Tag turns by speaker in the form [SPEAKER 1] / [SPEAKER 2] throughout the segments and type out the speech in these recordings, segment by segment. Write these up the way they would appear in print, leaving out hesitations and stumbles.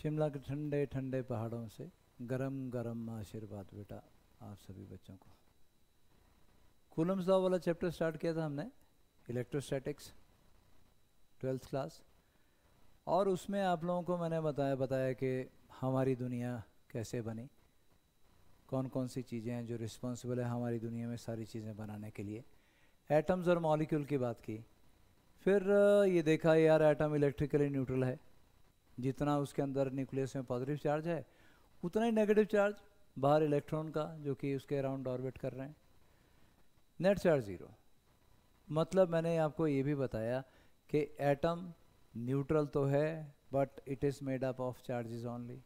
[SPEAKER 1] शिमला के ठंडे ठंडे पहाड़ों से गरम गरम आशीर्वाद बेटा आप सभी बच्चों को। कूलम्स लॉ वाला चैप्टर स्टार्ट किया था हमने, इलेक्ट्रोस्टैटिक्स 12th क्लास, और उसमें आप लोगों को मैंने बताया कि हमारी दुनिया कैसे बनी, कौन कौन सी चीज़ें हैं जो रिस्पॉन्सिबल है हमारी दुनिया में सारी चीज़ें बनाने के लिए। एटम्स और मॉलिक्यूल की बात की, फिर ये देखा यार एटम इलेक्ट्रिकली न्यूट्रल है, जितना उसके अंदर न्यूक्लियस में पॉजिटिव चार्ज है उतना ही नेगेटिव चार्ज बाहर इलेक्ट्रॉन का जो कि उसके अराउंड ऑर्बिट कर रहे हैं, नेट चार्ज ज़ीरो। मतलब मैंने आपको ये भी बताया कि एटम न्यूट्रल तो है but it is made up of charges only.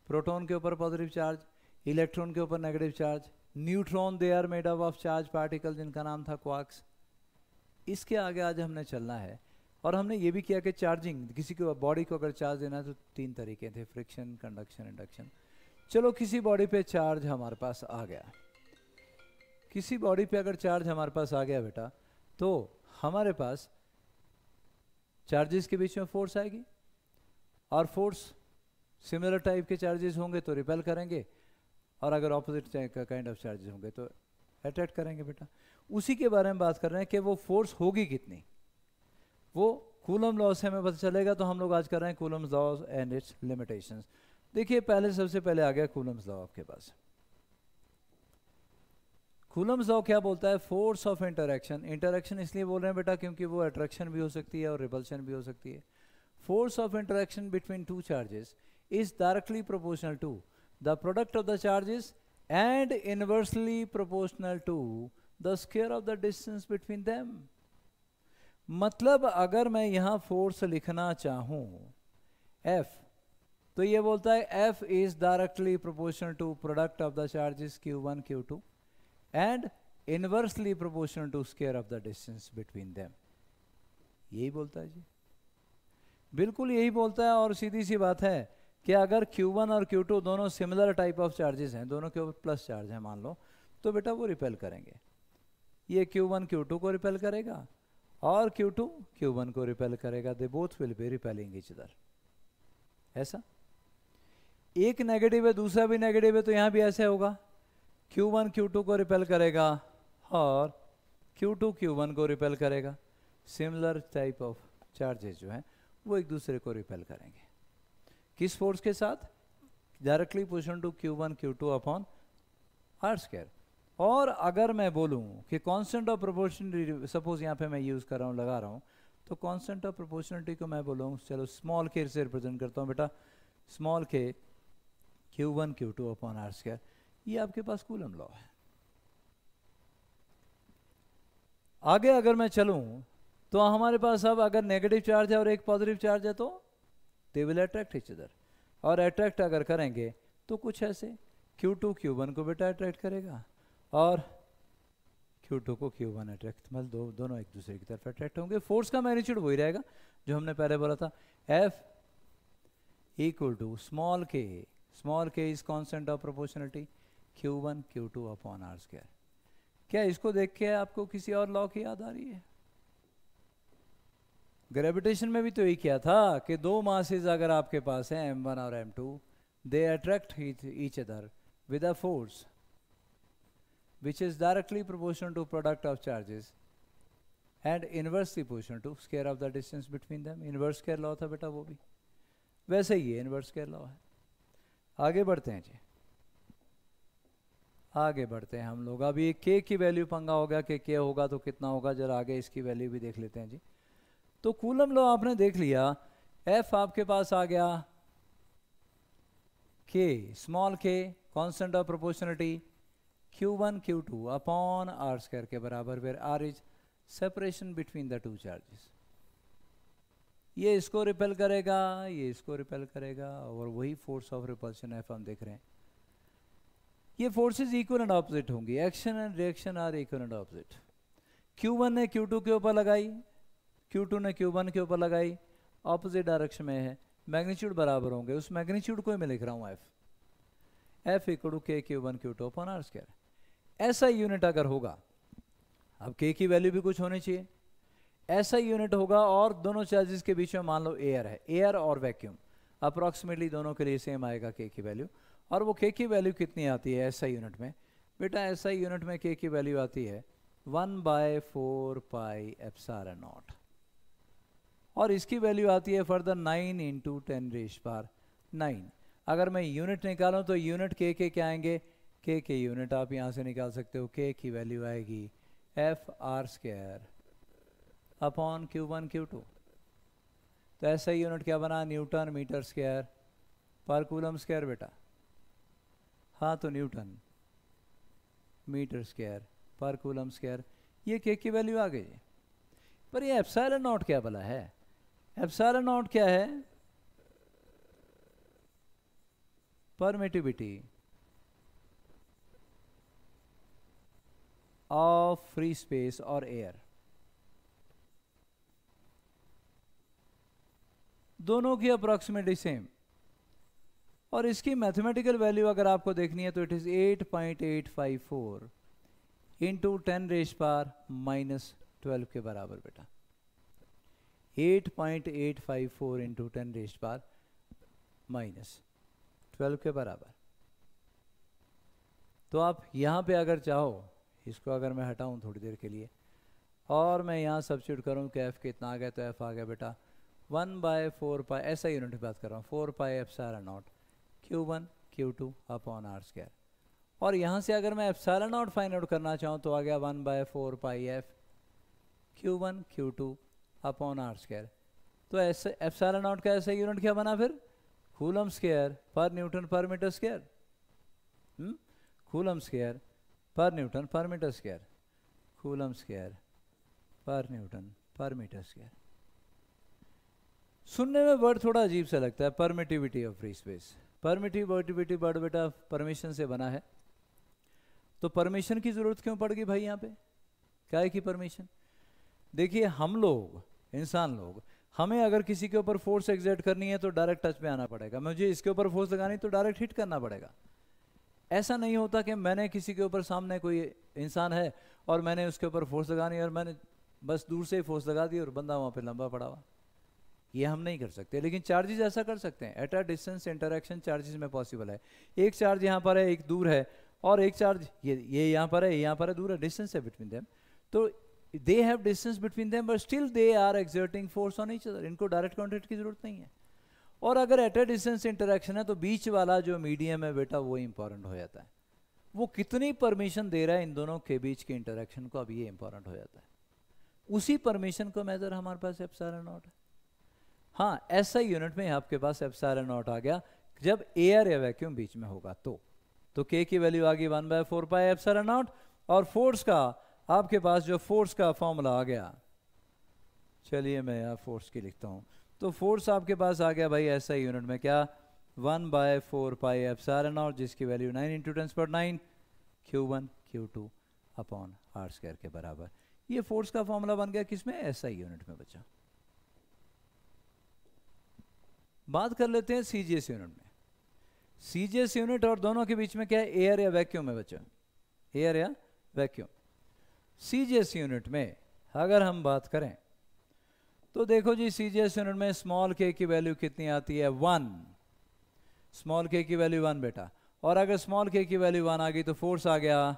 [SPEAKER 1] Proton के ऊपर पॉजिटिव चार्ज, इलेक्ट्रॉन के ऊपर negative charge, neutron they are made up of charge particle जिनका नाम था क्वार्क्स। इसके आगे आज हमने चलना है, और हमने ये भी किया कि चार्जिंग, किसी को बॉडी को अगर चार्ज देना है तो 3 तरीके थे, फ्रिक्शन, कंडक्शन, इंडक्शन। चलो किसी बॉडी पे चार्ज हमारे पास आ गया, किसी बॉडी पे अगर चार्ज हमारे पास आ गया बेटा, तो हमारे पास चार्जेस के बीच में फोर्स आएगी, और फोर्स सिमिलर टाइप के चार्जेस होंगे तो रिपेल करेंगे, और अगर ऑपोजिट काइंड ऑफ चार्जेस होंगे तो अट्रैक्ट करेंगे बेटा। उसी के बारे में बात कर रहे हैं कि वो फोर्स होगी कितनी, वो कूलम लॉ से हमें पता चलेगा। तो हम लोग आज कर रहे हैं Coulomb's law and it's limitations. देखिए सबसे पहले आ गया कूलम्स लॉ आपके पास। कूलम्स लॉ क्या बोलता है? Force of interaction. इंटरैक्शन इसलिए बोल रहे हैं बेटा क्योंकि वो अट्रैक्शन भी हो सकती है और रिपल्शन भी हो सकती है। Force of interaction between two charges is directly proportional to the product of the charges and inversely proportional to the square of the distance between them. मतलब अगर मैं यहां फोर्स लिखना चाहूं F, तो ये बोलता है F is directly proportional to product of the charges Q1 Q2 and inversely proportional to square of the distance between them. यही बोलता है जी, बिल्कुल यही बोलता है। और सीधी सी बात है कि अगर Q1 और Q2 दोनों सिमिलर टाइप ऑफ चार्जेस हैं, दोनों के ऊपर प्लस चार्ज है मान लो, तो बेटा वो रिपेल करेंगे। ये Q1 Q2 को रिपेल करेगा और Q2 Q1 को रिपेल करेगा। They both will be repelling each other. ऐसा एक नेगेटिव है दूसरा भी नेगेटिव है, तो यहां भी ऐसे होगा, Q1 Q2 को रिपेल करेगा और Q2 Q1 को रिपेल करेगा। सिमिलर टाइप ऑफ चार्जेस जो हैं वो एक दूसरे को रिपेल करेंगे। किस फोर्स के साथ? Directly proportional to Q1 Q2 upon are square. और अगर मैं बोलूं कि कांस्टेंट ऑफ प्रोपोर्शनलिटी, सपोज यहाँ पे मैं यूज कर रहा हूँ, लगा रहा हूँ, तो कांस्टेंट ऑफ प्रोपोर्शनलिटी को मैं बोलूँ, चलो स्मॉल के से रिप्रेजेंट करता हूँ बेटा, स्मॉल के Q1 Q2 upon are square. ये आपके पास कूलम लॉ है। आगे अगर मैं चलूं तो हमारे पास अब अगर नेगेटिव चार्ज है और एक पॉजिटिव चार्ज है तो they will attract each other. और अट्रैक्ट अगर करेंगे तो कुछ ऐसे, Q2 Q1 को बेटा अट्रैक्ट करेगा और Q2 को Q1 अट्रैक्ट, मतलब दोनों एक दूसरे की तरफ अट्रैक्ट होंगे। फोर्स का मैग्नीट्यूड वही रहेगा जो हमने पहले बोला था, F equal to small K is constant of proportionality Q1 Q2 upon are square. क्या इसको देख के आपको किसी और लॉ की याद आ रही है? ग्रेविटेशन में भी तो यही किया था कि दो मासेस अगर आपके पास हैं M1 और M2, they attract each other with a force which is directly proportional to product of charges and inversely proportional to square of the distance between them। inverse square law था बेटा वो भी, वैसे ही है inverse square law है। आगे बढ़ते हैं जी, आगे बढ़ते हैं हम लोग। अभी K की वैल्यू पंगा होगा कि K होगा तो कितना होगा, जरा आगे इसकी वैल्यू भी देख लेते हैं जी। तो कूलम लॉ आपने देख लिया, F आपके पास आ गया K, small k, constant of proportionality Q1 Q2 upon are square के बराबर, where R is separation between the two charges. ये इसको रिपेल करेगा, ये इसको रिपेल करेगा, और वही फोर्स ऑफ रिपल्शन F हम देख रहे हैं। ये फोर्सेस इक्वल एंड ऑपोजिट होंगी, action and reaction are equal and opposite. Q1 ने Q2 के ऊपर लगाई, Q2 ने Q1 के ऊपर लगाई, ऑपोजिट डायरेक्शन में है, मैग्नीट्यूड बराबर होंगे। उस मैग्नीट्यूड को मैं लिख रहा हूँ F equal to K Q1 Q2 upon are square. ऐसा यूनिट अगर होगा, अब K की वैल्यू भी कुछ होनी चाहिए, ऐसा यूनिट होगा, और दोनों चार्जेस के बीच में मान लो एयर है, एयर और वैक्यूम, अप्रॉक्सीमेटली दोनों के लिए सेम आएगा के की वैल्यू। और वो के की वैल्यू कितनी आती है एसआई यूनिट में? बेटा एसआई यूनिट में के की वैल्यू आती है 1/4 पाई एप्सिलॉन नॉट, और इसकी वैल्यू आती है फर्दर 9 × 10⁻⁹। अगर मैं यूनिट निकालूं तो यूनिट के क्या आएंगे? के यूनिट आप यहाँ से निकाल सकते हो। के की वैल्यू आएगी FR² अपॉन Q1 Q2। तो ऐसा ही यूनिट क्या बना? न्यूटन मीटर स्क्वायर पर कूलम स्क्वायर बेटा। हाँ तो न्यूटन मीटर स्क्वायर पर कूलम स्क्वायर, ये के की वैल्यू आ गई। पर ये एप्सिलॉन नॉट क्या भला है? एप्सिलॉन नॉट क्या है? परमिटिविटी ऑफ फ्री स्पेस और एयर, दोनों की अप्रोक्सीमेटली सेम। और इसकी मैथमेटिकल वैल्यू अगर आपको देखनी है तो इट इज 8.854 इंटू 10⁻⁻12 के बराबर बेटा। 8.854 इंटू 10⁻⁻12 के बराबर। तो आप यहाँ पे अगर चाहो, इसको अगर मैं हटाऊँ थोड़ी देर के लिए और मैं यहाँ सब्स्टिट्यूट करूँ कि एफ कितना आ गया, तो एफ आ गया बेटा 1/4 पाई, ऐसा यूनिट की बात कर रहा हूँ, 4 पाई epsilon naught Q1 Q2 upon R²। और यहाँ से अगर मैं एप्सिलॉन नॉट फाइंड आउट करना चाहूँ तो आ गया 1/4 पाई F Q1 Q2 upon R²। तो ऐसे एप्सिलॉन नॉट का ऐसा यूनिट क्या बना फिर? कूलम स्क्वायर पर न्यूटन पर मीटर स्क्वायर। कूलम स्क्वायर पर न्यूटन पर मीटर स्क्वायर, कूलम स्क्वायर पर न्यूटन पर मीटर स्क्वायर। सुनने में वर्ड थोड़ा अजीब सा लगता है, permittivity of free space. Permittivity word बेटा परमिशन से बना है, तो परमिशन की जरूरत क्यों पड़ गई भाई यहाँ पे? क्या है कि परमिशन? देखिए हम लोग, इंसान लोग, हमें अगर किसी के ऊपर फोर्स एग्जर्ट करनी है तो डायरेक्ट टच पे आना पड़ेगा। मुझे इसके ऊपर फोर्स लगानी तो डायरेक्ट हिट करना पड़ेगा। ऐसा नहीं होता कि मैंने किसी के ऊपर, सामने कोई इंसान है और मैंने उसके ऊपर फोर्स लगानी और मैंने बस दूर से ही फोर्स लगा दी और बंदा वहाँ पे लंबा पड़ा हुआ। ये हम नहीं कर सकते, लेकिन चार्जेस ऐसा कर सकते हैं। At a distance interaction charges में पॉसिबल है। एक चार्ज यहाँ पर है, एक दूर है, और एक चार्ज ये यहाँ पर है, ये यहाँ पर है, दूर है, डिस्टेंस है बिटवीन देम। तो they have distance between them but still they are exerting force on each other. इनको डायरेक्ट कॉन्टैक्ट की जरूरत नहीं है। और अगर एट अ डिस्टेंस इंटरेक्शन है तो बीच वाला जो मीडियम है बेटा वो इंपॉर्टेंट हो जाता है। वो कितनी परमिशन दे रहा है इन दोनों के बीच के इंटरेक्शन को, अब ये इंपॉर्टेंट हो जाता है। उसी परमिशन को मेजर हमारे पास एप्सिलॉन नॉट है। हाँ ऐसा यूनिट में आपके पास एप्सिलॉन नॉट आ गया जब एयर या वैक्यूम बीच में होगा। तो के की वैल्यू आ गई 1/4 पाई एप्सिलॉन नॉट। और फोर्स का आपके पास जो फोर्स का फॉर्मूला आ गया, चलिए मैं यहाँ फोर्स की लिखता हूँ। तो फोर्स आपके पास आ गया भाई ऐसा यूनिट में क्या? 1/4 पाई एप्सिलॉन नॉट, जिसकी value 9 × 10⁻⁹ Q1 Q2 upon R² के बराबर। ये फोर्स का फॉर्मूला बन गया किसमें? एसआई यूनिट में बचा। बात कर लेते हैं सीजीएस यूनिट में। सीजीएस यूनिट और दोनों के बीच में क्या है? एयर या वैक्यूम में बचा, एयर या वैक्यूम। सीजीएस यूनिट में अगर हम बात करें तो देखो जी, सीजीएस यूनिट में स्मॉल के की वैल्यू कितनी आती है? 1। स्मॉल के की वैल्यू 1 बेटा। और अगर स्मॉल के की वैल्यू 1 आ गई तो फोर्स आ गया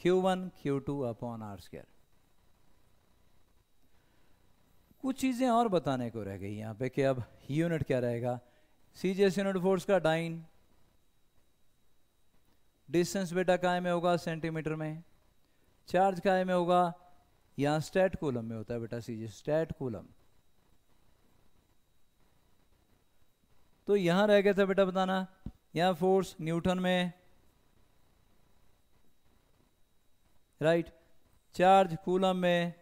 [SPEAKER 1] Q1 Q2 अपॉन R²। कुछ चीजें और बताने को रह गई यहाँ पे कि अब यूनिट क्या रहेगा। सीजीएस यूनिट फोर्स का डाइन, डिस्टेंस बेटा काय में होगा? सेंटीमीटर में। चार्ज काय में होगा? यहाँ स्टैट कूलम में होता है बेटा सीजीएस, स्टैट कूलम। तो यहां रह गया था बेटा बताना, यहाँ फोर्स न्यूटन में, राइट। चार्ज कूलम में,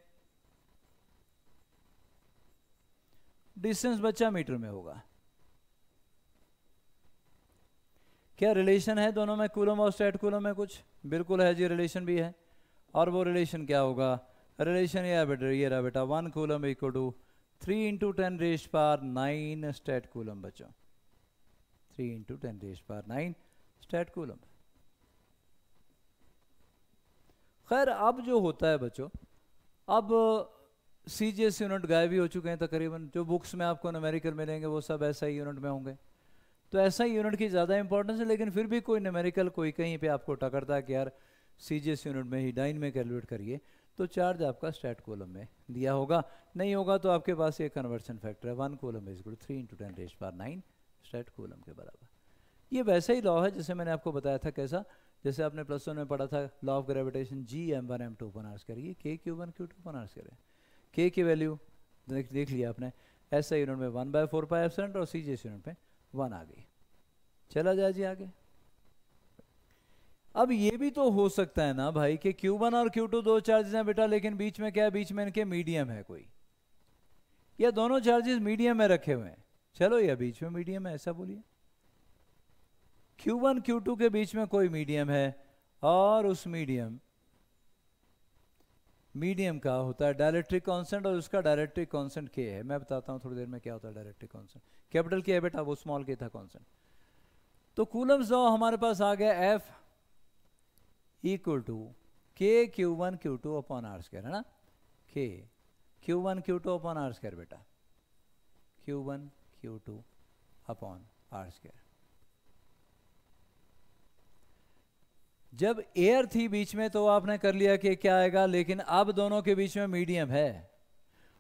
[SPEAKER 1] डिस्टेंस बच्चा मीटर में होगा। क्या रिलेशन है दोनों में, कूलम और स्टैट कूलम में? कुछ बिल्कुल है जी, रिलेशन भी है। और वो रिलेशन क्या होगा? रिलेशन ये रहा बेटा 1 coulomb equal to 3 × 10⁹ stat coulomb बच्चों। 3 × 10⁹ स्टैट कूलम। खैर अब जो होता है बच्चों, अब सीजीएस यूनिट गायब ही हो चुके हैं तकरीबन, जो बुक्स में आपको न्यूमेरिकल मिलेंगे वो सब एसआई यूनिट में होंगे। तो एसआई यूनिट की ज़्यादा इंपॉर्टेंस है, लेकिन फिर भी कोई न्यूमेरिकल कोई कहीं पे आपको टकरता है कि यार सीजीएस यूनिट में ही डाइन में कैलकुलेट करिए, तो चार्ज आपका स्टैट कॉलम में दिया होगा। नहीं होगा तो आपके पास ये कन्वर्शन फैक्टर है 1 coulomb is equal to 3 × 10⁹ stat coulomb के बराबर। ये वैसा ही लॉ है जैसे मैंने आपको बताया था, कैसा, जैसे आपने +1 में पढ़ा था लॉ ऑफ ग्रेविटेशन Gm1m2/r², ये K⁴ है। K की वैल्यू देख लिया आपने, ऐसा यूनिट में 1/4πε और सीजीएस यूनिट में 1 आ गई। चला जाए जी आगे। अब ये भी तो हो सकता है ना भाई कि Q1 और Q2 दो चार्जेस हैं बेटा, लेकिन बीच में क्या है, बीच में इनके मीडियम है कोई, या दोनों चार्जेस मीडियम में रखे हुए हैं, चलो या बीच में मीडियम है, ऐसा बोलिए। Q1 Q2 के बीच में कोई मीडियम है और उस मीडियम का होता है डायलेक्ट्रिक कांस्टेंट, और उसका डायलेक्ट्रिक कांस्टेंट K है। मैं बताता हूं थोड़ी देर में क्या होता है डायलेक्ट्रिक कांस्टेंट। कैपिटल K है बेटा, वो स्मॉल k था कांस्टेंट। तो कूलम्स लॉ हमारे पास आ गया F = K Q1 Q2/r², है ना, K Q1 Q2/r² बेटा, Q1 Q2/r²। जब एयर थी बीच में तो आपने कर लिया कि क्या आएगा, लेकिन अब दोनों के बीच में मीडियम है,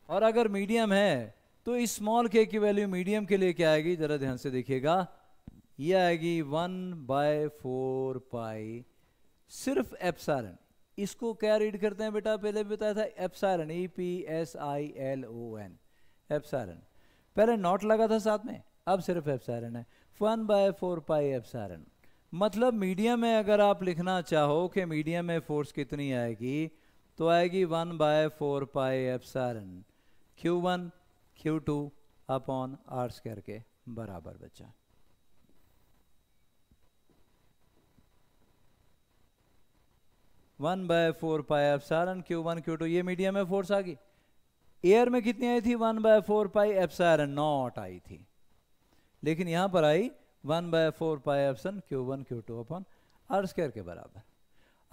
[SPEAKER 1] और अगर मीडियम है तो इस स्मॉल k की वैल्यू मीडियम के लिए क्या आएगी, जरा ध्यान से देखिएगा, ये आएगी 1/4π सिर्फ एप्सिलॉन। इसको क्या रीड करते हैं बेटा, पहले भी बताया था, एप्सिलॉन, EPSILON, एप्सिलॉन। पहले नॉट लगा था साथ में, अब सिर्फ एप्सिलॉन है, 1/4π एप्सिलॉन। मतलब मीडियम में अगर आप लिखना चाहो कि मीडियम में फोर्स कितनी आएगी, तो आएगी 1/4π एप्सिलॉन Q1 Q2/r² के बराबर बच्चा। One by 4π epsilon Q1 Q2, ये मीडियम में फोर्स आ गई। एयर में कितनी आई थी, 1/4π एप्सिलॉन नॉट आई थी, लेकिन यहां पर आई 1/4π एप्सिलॉन Q1 Q2/r² के बराबर।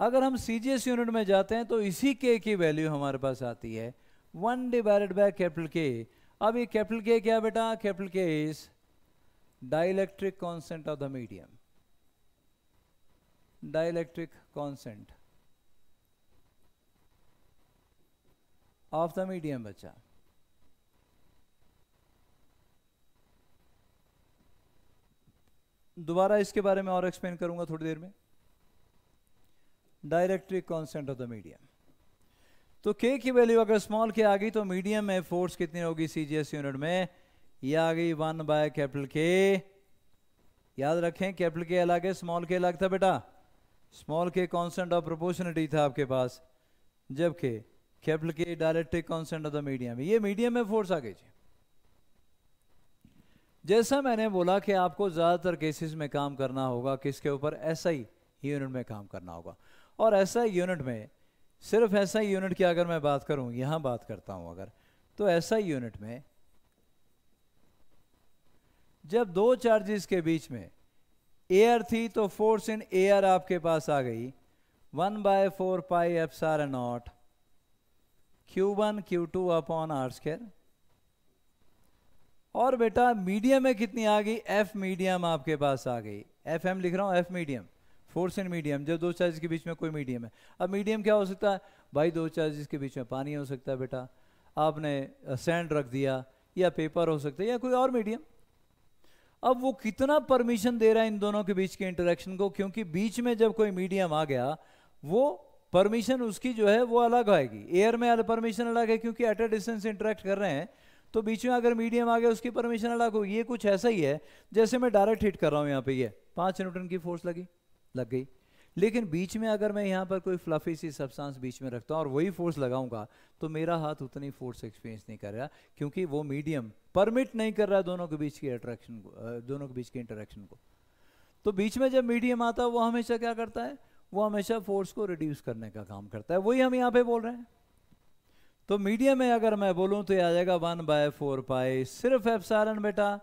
[SPEAKER 1] अगर हम सीजीएस यूनिट में जाते हैं तो इसी K की वैल्यू हमारे पास आती है 1/K। अब ये K क्या बेटा, K is dielectric constant of the medium, dielectric constant of the medium बच्चा। दोबारा इसके बारे में और एक्सप्लेन करूंगा थोड़ी देर में। Dielectric constant of the medium, तो K की वैल्यू अगर स्मॉल k आ गई तो मीडियम में फोर्स कितनी होगी सीजीएस यूनिट में, ये आ गई 1/K। याद रखें K अलग है, स्मॉल k अलग था बेटा। Small k constant of proportionality था आपके पास, जबकि K dielectric constant of the medium, ये मीडियम में फोर्स आ गई। जैसा मैंने बोला कि आपको ज्यादातर केसेस में काम करना होगा किसके ऊपर, एसआई यूनिट में काम करना होगा। और एसआई यूनिट में, सिर्फ एसआई यूनिट की अगर मैं बात करूं, यहां बात करता हूं अगर, तो एसआई यूनिट में जब दो चार्जेस के बीच में एयर थी तो फोर्स इन एयर आपके पास आ गई 1/4π एप्सिलॉन नॉट Q1 Q2/r²। और बेटा मीडियम में कितनी आ गई, F मीडियम आपके पास आ गई, FM लिख रहा हूं, F medium, force in medium, जब दो चार्जेस के बीच में कोई मीडियम है। अब मीडियम क्या हो सकता है भाई, दो चार्जेस के बीच में पानी हो सकता है बेटा, आपने सैंड रख दिया, या पेपर हो सकता है, या कोई और मीडियम। अब वो कितना परमिशन दे रहा है इन दोनों के बीच के इंटरेक्शन को, क्योंकि बीच में जब कोई मीडियम आ गया वो परमिशन उसकी जो है वो अलग आएगी। एयर में परमिशन अलग है क्योंकि एट अ डिस्टेंस इंटरेक्ट कर रहे हैं, तो बीच में अगर मीडियम आ गया उसकी परमिशन अलग होगी। ये कुछ ऐसा ही है जैसे मैं डायरेक्ट हिट कर रहा हूं, यहाँ पे ये 5 न्यूटन की फोर्स लग गई, लेकिन बीच में अगर मैं यहाँ पर कोई फ्लफी सी सब्सटेंस बीच में रखता हूँ और वही फोर्स लगाऊंगा तो मेरा हाथ उतनी फोर्स एक्सपीरियंस नहीं कर रहा, क्योंकि वो मीडियम परमिट नहीं कर रहा है दोनों के बीच की अट्रैक्शन को, दोनों के बीच के इंटरेक्शन को। तो बीच में जब मीडियम आता है वो हमेशा क्या करता है, वो हमेशा फोर्स को रिड्यूस करने का काम करता है, वही हम यहाँ पे बोल रहे हैं। तो मीडियम में अगर मैं बोलूँ तो ये आ जाएगा 1/4π सिर्फ एप्सिलॉन बेटा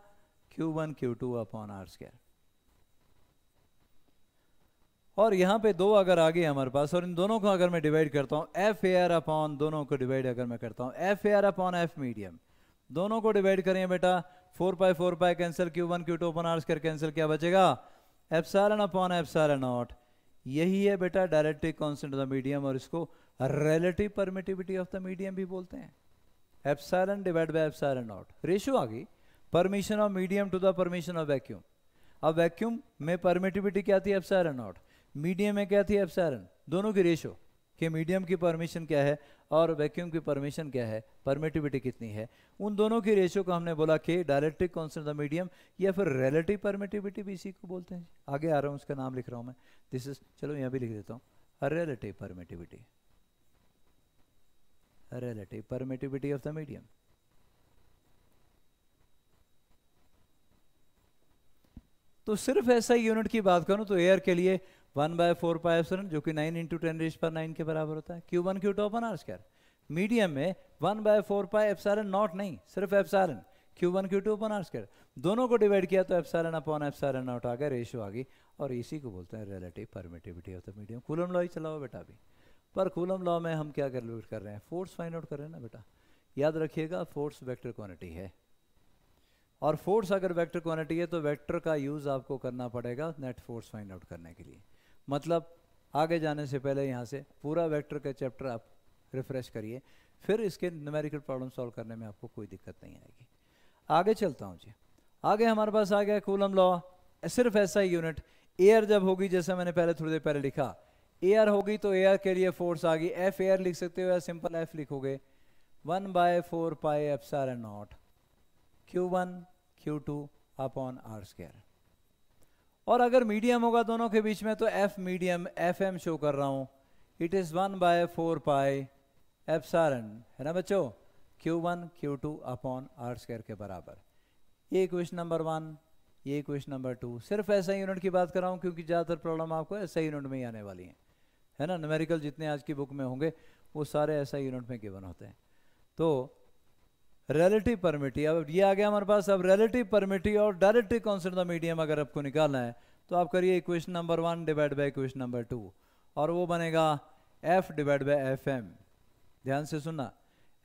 [SPEAKER 1] Q1 Q2/r²। और यहाँ पे दो अगर आ गए हमारे पास, और इन दोनों को अगर मैं डिवाइड करता हूँ, एफ एयर अपॉन, दोनों को डिवाइड अगर मैं करता हूँ, F air upon F medium, दोनों को डिवाइड करें बेटा, 4 pi cancel, Q1 Q2 upon are square cancel, क्या बचेगा, एप्सिलॉन अपॉन एप्सिलॉन नॉट। यही है बेटा dielectric constant of the medium, और इसको relative permittivity of the medium भी बोलते हैं। Epsilon divide by epsilon naught, ratio आ गई permission of medium to the permission of vacuum. अब वैक्यूम में परमिटिविटी क्या थी, एप्सिलॉन नॉट, मीडियम में क्या थी, एप्सिलॉन, दोनों की रेशियो कि मीडियम की परमिशन क्या है और वैक्यूम की परमिशन क्या है, परमिटिविटी कितनी है, उन दोनों की रेशियो को हमने बोला कि डायरेक्ट्रिक कांस्टेंट ऑफ द मीडियम, या फिर रिलेटिव परमिटिविटी भी इसी को बोलते हैं। आगे आ रहा हूँ, उसका नाम लिख रहा हूँ मैं, दिस इज, चलो यहाँ भी लिख देता हूँ, relative permittivity, relative permittivity of the medium. तो सिर्फ ऐसा यूनिट की बात करूं तो एयर के लिए 1/4 पाई एप्सिलॉन, जो कि 9 × 10⁻⁹ के बराबर होता है, Q1 Q2 upon are square. Medium में 1/4 पाई एप्सिलॉन नॉट नहीं, सिर्फ epsilon, Q1 Q2 upon are square, दोनों को डिवाइड किया तो एप्सिलॉन अपॉन एप्सिलॉन नॉट आ गया, रेशियो आ गई, और इसी को बोलते हैं relative permittivity of the medium. Coulomb law ही चलाओ बेटा अभी, पर कूलम लॉ में हम क्या कैलकुलेट कर रहे हैं, फोर्स फाइंड आउट कर रहे हैं ना बेटा। याद रखिएगा फोर्स वेक्टर क्वांटिटी है, और फोर्स अगर वेक्टर क्वांटिटी है तो वेक्टर का यूज आपको करना पड़ेगा नेट फोर्स फाइंड आउट करने के लिए। मतलब आगे जाने से पहले यहाँ से पूरा वेक्टर का चैप्टर आप रिफ्रेश करिए, फिर इसके न्यूमेरिकल प्रॉब्लम सॉल्व करने में आपको कोई दिक्कत नहीं आएगी। आगे चलता हूँ जी, आगे हमारे पास आ गया कूलम लॉ, सिर्फ ऐसा ही यूनिट, एयर जब होगी, जैसे मैंने पहले थोड़ी देर पहले लिखा, एयर होगी तो एयर के लिए फोर्स आ गई, एफ एयर लिख सकते हो या सिंपल एफ लिखोगे, 1/4 pi epsilon naught Q1 Q2 upon are square. और अगर मीडियम होगा दोनों के बीच में तो F medium, F M show कर रहा हूं, इट इज 1/4 पाई एप्सिलॉन, है ना बच्चों, Q1 Q2 upon are square के बराबर। ये इक्वेशन नंबर 1, ये इक्वेशन नंबर 2, सिर्फ ऐसा यूनिट की बात कर रहा हूं क्योंकि ज़्यादातर प्रॉब्लम आपको ऐसा यूनिट में ही आने वाली है ना, न्यूमेरिकल जितने आज की बुक में होंगे वो सारे ऐसा यूनिट में गिवन होते हैं। तो रिलेटिव परमिटी, अब ये आ गया हमारे पास, अब रिलेटिव परमिटी और dielectric constant of the medium अगर आपको निकालना है तो आप करिए equation number 1 divide by equation number 2, और वो बनेगा F divide by F M, ध्यान से सुनना,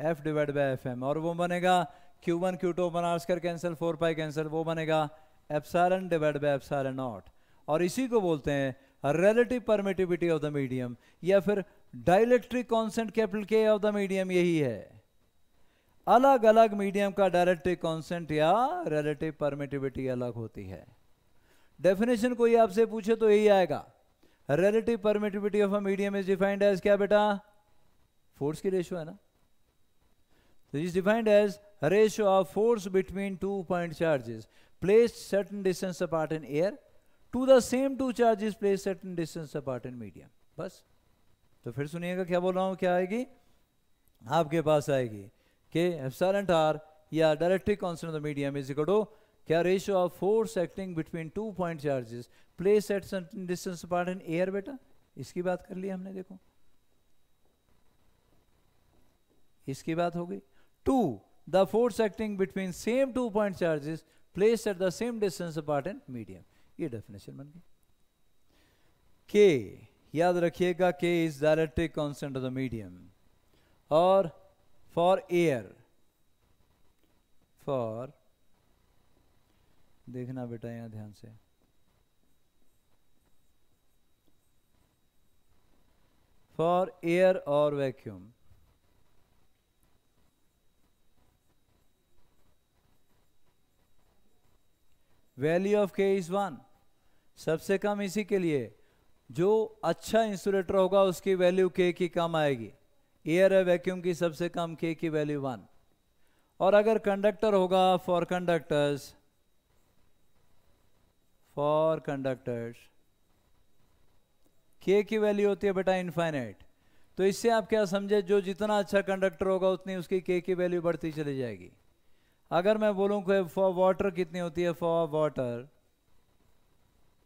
[SPEAKER 1] F divide by F M, और वो बनेगा Q1 Q2 upon are square cancel, 4 pi cancel, वो बनेगा epsilon divide by epsilon naught, और इसी को बोलते हैं relative permittivity of the medium, या फिर dielectric constant capital K of the medium. यही है, अलग अलग मीडियम का डायरेक्ट्रिक कांस्टेंट या रिलेटिव परमिटिविटी अलग होती है। डेफिनेशन कोई आपसे पूछे तो यही आएगा, relative permittivity of a medium is defined as क्या बेटा, फोर्स की रेशियो है ना, तो is defined as ratio of force between 2 point charges placed certain distance apart in air to the same 2 charges placed certain distance apart in medium. बस, तो फिर सुनिएगा क्या बोल रहा हूं, क्या आएगी आपके पास, आएगी कि एप्सिलॉन आर या dielectric constant of the medium is equal to क्या, ratio of force acting between 2 point charges placed at certain distance apart in air. बेटा इसकी बात कर ली हमने, देखो इसकी बात हो गई। 2 the force acting between same 2 point charges placed at the same distance apart in medium, ये डेफिनेशन बन गई। K, याद रखिएगा K is डायरेक्ट्रिक constant of the medium, और फॉर एयर, फॉर, देखना बेटा यहां ध्यान से, फॉर एयर और vacuum, value of K is 1, सबसे कम इसी के लिए, जो अच्छा इंसुलेटर होगा उसकी वैल्यू K की कम आएगी, एयर है वैक्यूम की सबसे कम K की वैल्यू 1, और अगर कंडक्टर होगा, for conductors, for conductors K की वैल्यू होती है बेटा इनफाइनाइट। तो इससे आप क्या समझे, जो जितना अच्छा कंडक्टर होगा उतनी उसकी K की वैल्यू बढ़ती चली जाएगी। अगर मैं बोलूं कि फॉर वाटर कितनी होती है, फॉर वाटर,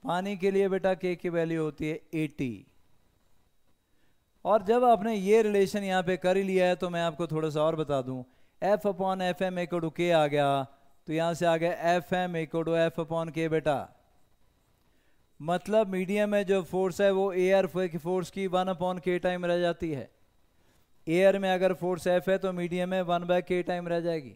[SPEAKER 1] पानी के लिए बेटा K की वैल्यू होती है 80, और जब आपने ये रिलेशन यहाँ पे कर ही लिया है तो मैं आपको थोड़ा सा और बता दूं, F upon F M equal to K आ गया, तो यहाँ से आ गया F M equal to F upon K बेटा, मतलब मीडियम में जो फोर्स है वो एयर फोर्स की 1/k टाइम रह जाती है। एयर में अगर फोर्स F है तो मीडियम में 1/k टाइम रह जाएगी।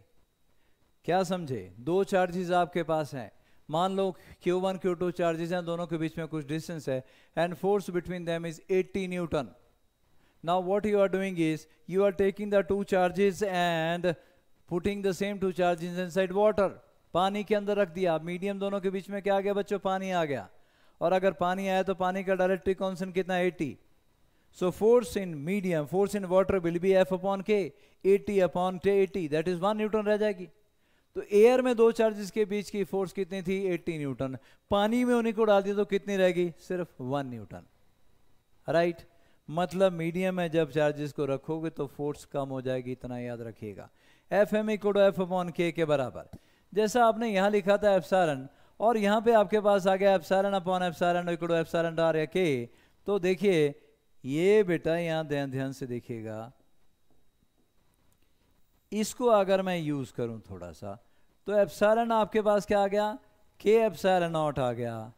[SPEAKER 1] क्या समझे? दो चार्जेस आपके पास हैं, मान लो Q1 Q2 चार्जेस हैं, दोनों के बीच में कुछ डिस्टेंस है, and force between them is 80 Newton. Now what you are doing is you are taking the two charges and putting the same two charges inside water. पानी के अंदर रख दिया। मीडियम दोनों के बीच में क्या आ गया बच्चों? पानी आ गया। और अगर पानी आया तो पानी का डायरेक्ट्रिक कांस्टेंट कितना? 80। So force in medium, force in water will be F/K, 80/80, that is 1 Newton रह जाएगी। तो एयर में दो चार्जेस के बीच की फोर्स कितनी थी? 80 न्यूटन। पानी में उन्हीं को डाल दिया तो कितनी रहेगी? सिर्फ 1 न्यूटन। राइट? मतलब मीडियम में जब चार्जेस को रखोगे तो फोर्स कम हो जाएगी, इतना याद रखिएगा। Fm = F/K के बराबर। जैसा आपने यहाँ लिखा था एप्सिलॉन, और यहाँ पे आपके पास आ गया ε/ε = εr या K। तो देखिए ये बेटा यहाँ ध्यान से देखिएगा, इसको अगर मैं यूज करूं थोड़ा सा तो एप्सिलॉन आपके पास क्या आ गया? K∈0 आ गया,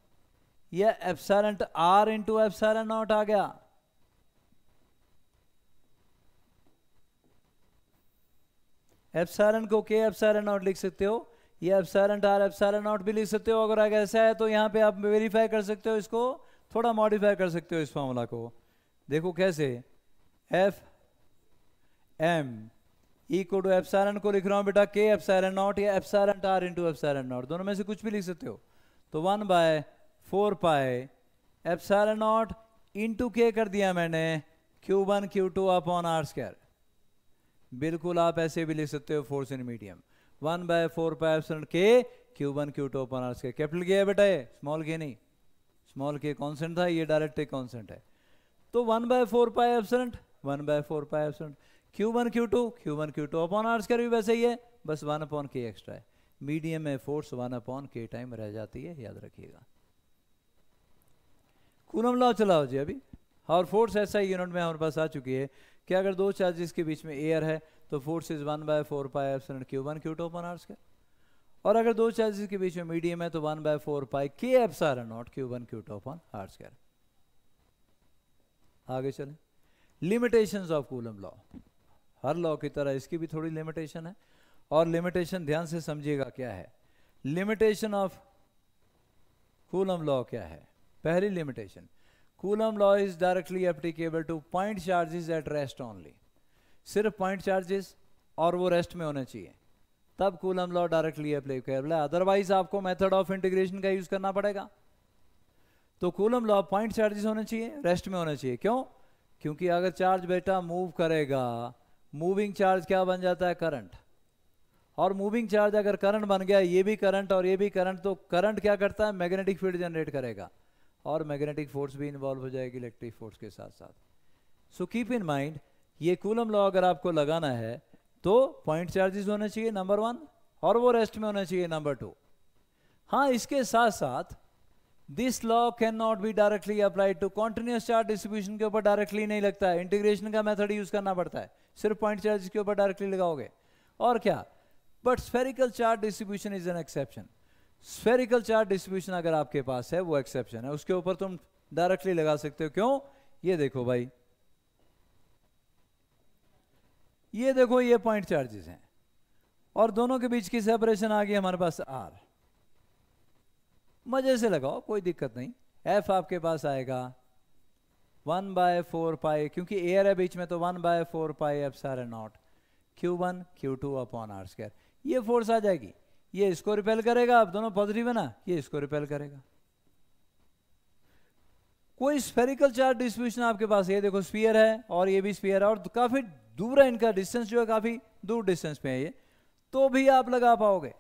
[SPEAKER 1] या εr × ε0 आ गया। एप्सिलॉन को K∈0 लिख सकते हो, या εr ε0 भी लिख सकते हो। अगर ऐसा है तो यहाँ पे आप वेरीफाई कर सकते हो, इसको थोड़ा मॉडिफाई कर सकते हो इस फॉर्मूला को। देखो कैसे, Fm = एप्सिलॉन को लिख रहा हूँ बेटा K∈0 या εr × ε0, दोनों में से कुछ भी लिख सकते हो। तो 1/4 पाई ε0 इंटू K कर दिया मैंने, Q1 Q2/r²। बिल्कुल आप ऐसे भी लिख सकते हो force in medium, 1/4 pi epsilon K Q1 Q2/r²। Capital K है बेटा, ये स्मॉल K नहीं, स्मॉल K कांस्टेंट था, ये डायरेक्ट कांस्टेंट है। तो 1/4 pi epsilon 1/4 pi epsilon Q1 Q2/r² भी वैसे ही है, बस 1/K एक्स्ट्रा है। मीडियम में फोर्स 1/K टाइम रह जाती है, याद रखिएगा। कूलम लॉ चलाओ जी अभी। और फोर्स ऐसा ही यूनिट में हमारे पास आ चुकी है कि अगर दो चार्जेस के बीच में एयर है तो force is 1/4 pi epsilon Q1 Q2/r²। और अगर दो चार्जेस के बीच में मीडियम है तो 1/4 पाई K∈0 Q1 Q2/r²। आगे चलें, limitations of coulomb law. Her law की तरह इसकी भी थोड़ी लिमिटेशन है, और लिमिटेशन ध्यान से समझिएगा क्या है। लिमिटेशन ऑफ कूलम लॉ क्या है? पहली limitation, coulomb law is directly applicable to point charges at rest only. सिर्फ पॉइंट चार्जेस और वो रेस्ट में होने चाहिए, तब कूलम लॉ डायरेक्टली एप्लीकेबल है। अदरवाइज आपको मेथड ऑफ इंटीग्रेशन का यूज करना पड़ेगा। तो कूलम लॉ पॉइंट चार्जेस होने चाहिए, रेस्ट में होने चाहिए। क्यों? क्योंकि अगर चार्ज बेटा मूव करेगा, मूविंग चार्ज क्या बन जाता है? करंट। और मूविंग चार्ज अगर करंट बन गया, ये भी करंट और ये भी करंट, तो करंट क्या करता है? मैग्नेटिक फील्ड जनरेट करेगा, और मैग्नेटिक फोर्स भी इन्वॉल्व हो जाएगी इलेक्ट्रिक फोर्स के साथ साथ। सो कीप इन माइंड, ये कूलम लॉ अगर आपको लगाना है तो पॉइंट चार्जेस होने चाहिए नंबर 1, और वो रेस्ट में होने चाहिए नंबर 2। हाँ, इसके साथ साथ this law can not be directly applied to continuous charge distribution के ऊपर डायरेक्टली नहीं लगता है, इंटीग्रेशन का मेथड यूज करना पड़ता है। सिर्फ पॉइंट चार्ज के ऊपर डायरेक्टली लगाओगे और क्या। But spherical charge distribution is an exception. Spherical charge distribution अगर आपके पास है वो एक्सेप्शन है, उसके ऊपर तुम डायरेक्टली लगा सकते हो। क्यों? ये देखो भाई, ये देखो, ये पॉइंट चार्जेस हैं और दोनों के बीच की सेपरेशन आ गई हमारे पास R। मजे से लगाओ, कोई दिक्कत नहीं। F आपके पास आएगा 1/4 पाई, क्योंकि एयर है बीच में तो 1/4 पाई ε0 Q1 Q2/r²। ये फोर्स आ जाएगी, ये इसको रिपेल करेगा, अब दोनों पॉजिटिव है ना, ये इसको रिपेल करेगा। कोई स्फेरिकल चार्ज डिस्ट्रीब्यूशन आपके पास, ये देखो स्फीयर है और ये भी स्फीयर है, और काफी दूर है, इनका डिस्टेंस जो है काफी दूर डिस्टेंस पे है ये, तो भी आप लगा पाओगे।